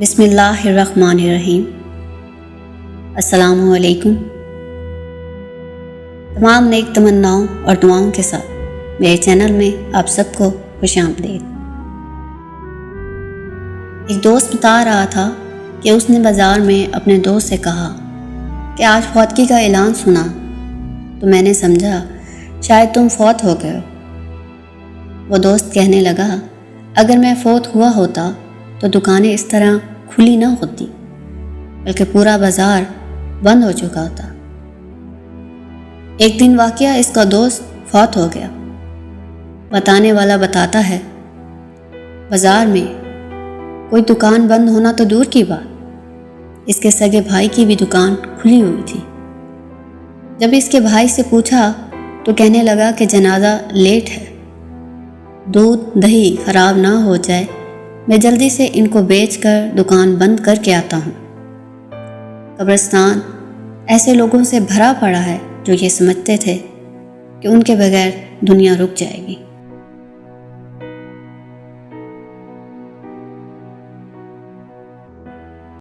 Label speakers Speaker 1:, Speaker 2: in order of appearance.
Speaker 1: بسم اللہ الرحمن الرحیم۔ السلام علیکم۔ تمام نیک تمناؤں اور دعاؤں کے ساتھ میرے چینل میں آپ سب کو خوش آمدید۔ ایک دوست بتا رہا تھا کہ اس نے بازار میں اپنے دوست سے کہا کہ آج فوتگی کا اعلان سنا تو میں نے سمجھا شاید تم فوت ہو گئے ہو۔ وہ دوست کہنے لگا اگر میں فوت ہوا ہوتا تو دکانیں اس طرح کھلی نہ ہوتی بلکہ پورا بازار بند ہو چکا ہوتا۔ ایک دن واقعہ اس کا دوست فوت ہو گیا۔ بتانے والا بتاتا ہے بازار میں کوئی دکان بند ہونا تو دور کی بات، اس کے سگے بھائی کی بھی دکان کھلی ہوئی تھی۔ جب اس کے بھائی سے پوچھا تو کہنے لگا کہ جنازہ لیٹ ہے، دودھ دہی خراب نہ ہو جائے، میں جلدی سے ان کو بیچ کر دکان بند کر کے آتا ہوں۔ قبرستان ایسے لوگوں سے بھرا پڑا ہے جو یہ سمجھتے تھے کہ ان کے بغیر دنیا رک جائے گی۔